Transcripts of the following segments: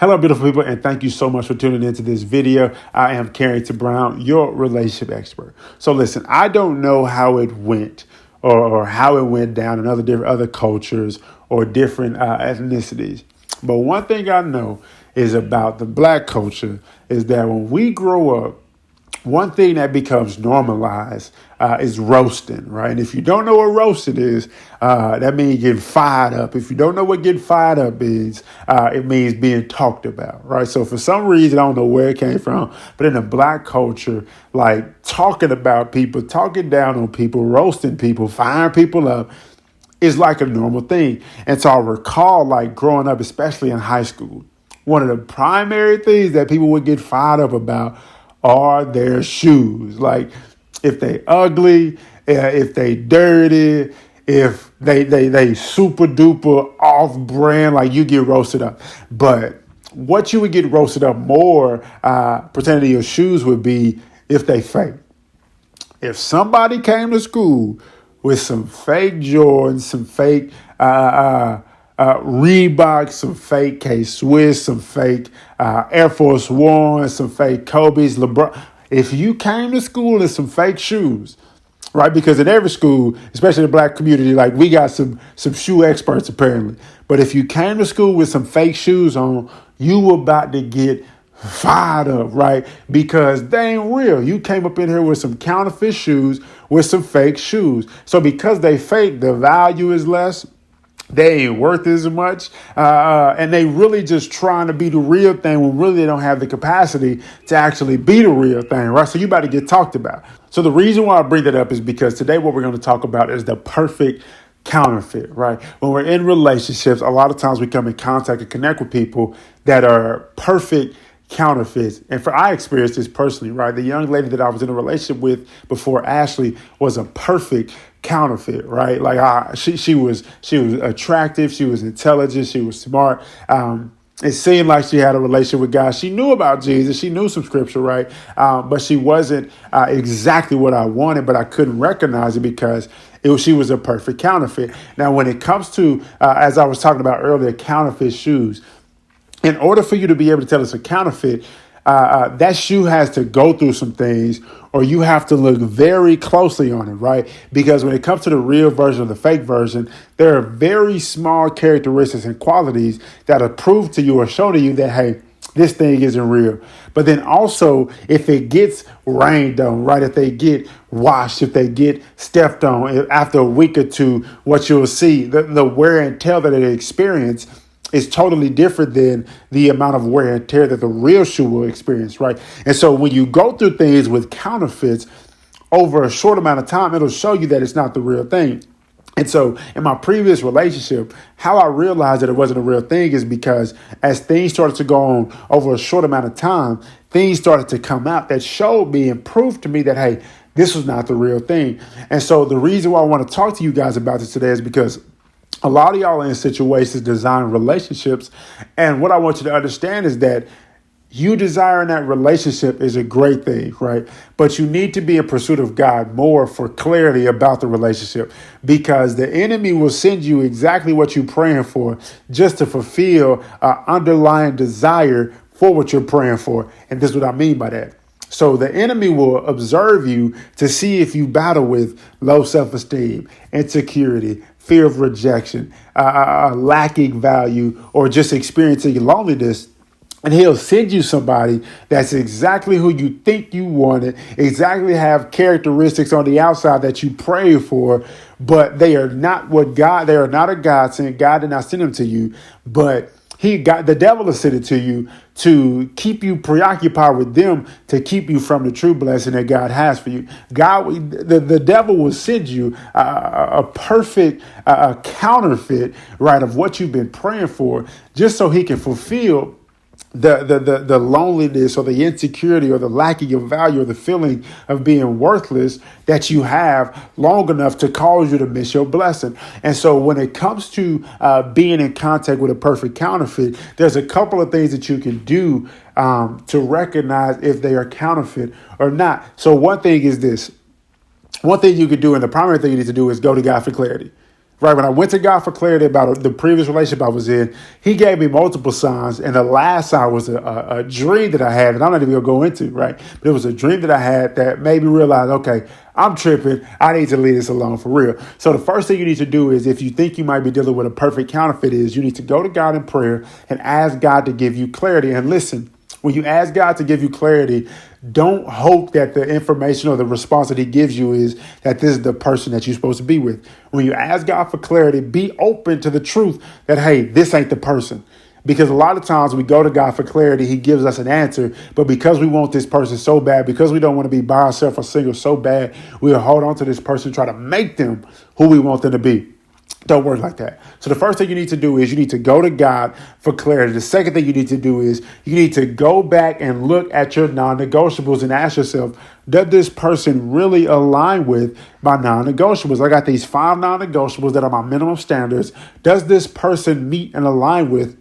Hello, beautiful people, and thank you so much for tuning into this video. I am Carrington Brown, your relationship expert. So listen, I don't know how it went or how it went down in other cultures or different ethnicities. But one thing I know is about the black culture is that when we grow up, one thing that becomes normalized is roasting, right? And if you don't know what roasting is, that means getting fired up. If you don't know what getting fired up is, it means being talked about, right? So for some reason, I don't know where it came from, but in the black culture, like talking about people, talking down on people, roasting people, firing people up is like a normal thing. And so I recall like growing up, especially in high school, one of the primary things that people would get fired up about are their shoes. Like if they ugly, if they dirty, if they super duper off brand, like you get roasted up. But what you would get roasted up more pertaining to your shoes would be if they fake. If somebody came to school with some fake Jordans, some fake Reebok, some fake K-Swiss, some fake Air Force One, some fake Kobe's, LeBron. If you came to school in some fake shoes, right? Because in every school, especially the black community, like we got some shoe experts apparently. But if you came to school with some fake shoes on, you were about to get fired up, right? Because they ain't real. You came up in here with some counterfeit shoes, with some fake shoes. So because they fake, the value is less. They ain't worth as much. And they really just trying to be the real thing when really they don't have the capacity to actually be the real thing, right? So you about to get talked about. So the reason why I bring that up is because today what we're going to talk about is the perfect counterfeit, right? When we're in relationships, a lot of times we come in contact and connect with people that are perfect counterfeits. And I experienced this personally, right? The young lady that I was in a relationship with before Ashley was a perfect counterfeit, right? Like she was attractive, she was intelligent, she was smart. It seemed like she had a relationship with God. She knew about Jesus, she knew some scripture, right? But she wasn't exactly what I wanted, but I couldn't recognize it because she was a perfect counterfeit. Now, when it comes to, as I was talking about earlier, counterfeit shoes, in order for you to be able to tell it's a counterfeit, that shoe has to go through some things, or you have to look very closely on it, right? Because when it comes to the real version or the fake version, there are very small characteristics and qualities that are proved to you or show to you that, hey, this thing isn't real. But then also, if it gets rained on, right, if they get washed, if they get stepped on, after a week or two, what you'll see, the wear and tear that they experience is totally different than the amount of wear and tear that the real shoe will experience, right? And so when you go through things with counterfeits over a short amount of time, it'll show you that it's not the real thing. And so in my previous relationship, how I realized that it wasn't a real thing is because as things started to go on over a short amount of time, things started to come out that showed me and proved to me that, hey, this was not the real thing. And so the reason why I want to talk to you guys about this today is because a lot of y'all are in situations designing relationships. And what I want you to understand is that you desiring that relationship is a great thing, right? But you need to be in pursuit of God more for clarity about the relationship, because the enemy will send you exactly what you're praying for just to fulfill an underlying desire for what you're praying for. And this is what I mean by that. So the enemy will observe you to see if you battle with low self-esteem, insecurity, fear of rejection, lacking value, or just experiencing loneliness. And he'll send you somebody that's exactly who you think you wanted, exactly have characteristics on the outside that you pray for, but they are not they are not a godsend. God did not send them to you, but the devil has sent it to you to keep you preoccupied with them, to keep you from the true blessing that God has for you. The devil will send you a perfect counterfeit, right, of what you've been praying for, just so he can fulfill the loneliness or the insecurity or the lacking of value or the feeling of being worthless that you have long enough to cause you to miss your blessing. And so when it comes to being in contact with a perfect counterfeit, there's a couple of things that you can do to recognize if they are counterfeit or not. So one thing is this. One thing you could do, and the primary thing you need to do, is go to God for clarity. Right, when I went to God for clarity about the previous relationship I was in, he gave me multiple signs. And the last sign was a dream that I had, and I'm not even going to go into, right? But it was a dream that I had that made me realize, okay, I'm tripping. I need to leave this alone for real. So the first thing you need to do is, if you think you might be dealing with a perfect counterfeit, is you need to go to God in prayer and ask God to give you clarity. And listen, when you ask God to give you clarity, don't hope that the information or the response that he gives you is that this is the person that you're supposed to be with. When you ask God for clarity, be open to the truth that, hey, this ain't the person. Because a lot of times we go to God for clarity, he gives us an answer. But because we want this person so bad, because we don't want to be by ourselves or single so bad, we'll hold on to this person, try to make them who we want them to be. Don't work like that. So the first thing you need to do is you need to go to God for clarity. The second thing you need to do is you need to go back and look at your non-negotiables and ask yourself, does this person really align with my non-negotiables? I got these 5 non-negotiables that are my minimum standards. Does this person meet and align with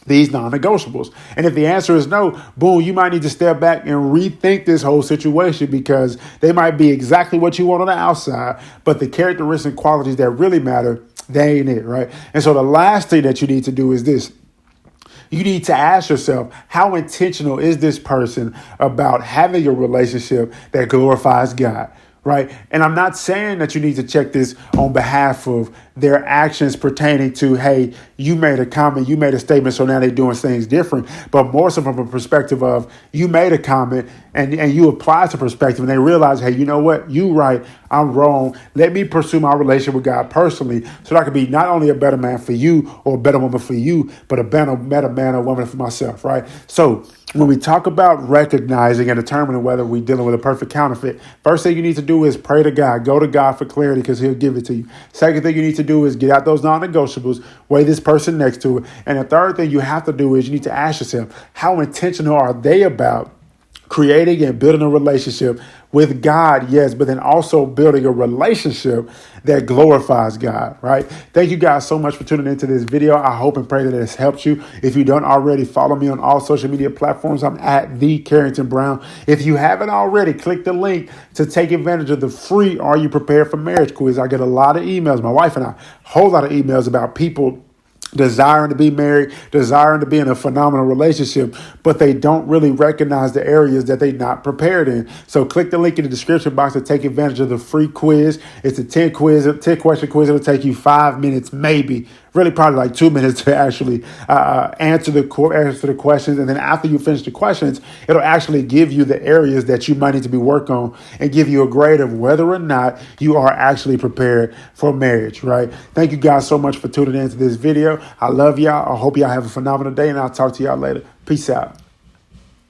these non-negotiables? And if the answer is no, boom, you might need to step back and rethink this whole situation, because they might be exactly what you want on the outside, but the characteristics and qualities that really matter, they ain't it, right? And so the last thing that you need to do is this. You need to ask yourself, how intentional is this person about having a relationship that glorifies God? Right. And I'm not saying that you need to check this on behalf of their actions pertaining to, hey, you made a comment, you made a statement, so now they're doing things different. But more so from a perspective of, you made a comment and you apply to perspective and they realize, hey, you know what? You right. I'm wrong. Let me pursue my relationship with God personally so that I can be not only a better man for you or a better woman for you, but a better man or woman for myself. Right. So when we talk about recognizing and determining whether we're dealing with a perfect counterfeit, first thing you need to do is pray to God. Go to God for clarity, because he'll give it to you. Second thing you need to do is get out those non-negotiables, weigh this person next to it. And the third thing you have to do is you need to ask yourself, how intentional are they about creating and building a relationship with God, yes, but then also building a relationship that glorifies God, right? Thank you guys so much for tuning into this video. I hope and pray that it has helped you. If you don't already, follow me on all social media platforms. I'm at TheCarringtonBrown. If you haven't already, click the link to take advantage of the free Are You Prepared for Marriage quiz. I get a lot of emails, my wife and I, a whole lot of emails about people desiring to be married, desiring to be in a phenomenal relationship, but they don't really recognize the areas that they're not prepared in. So click the link in the description box to take advantage of the free quiz. It's a 10 question quiz. It'll take you 5 minutes, maybe, really probably like 2 minutes to actually answer the questions. And then after you finish the questions, it'll actually give you the areas that you might need to be working on and give you a grade of whether or not you are actually prepared for marriage, right? Thank you guys so much for tuning into this video. I love y'all. I hope y'all have a phenomenal day, and I'll talk to y'all later. Peace out.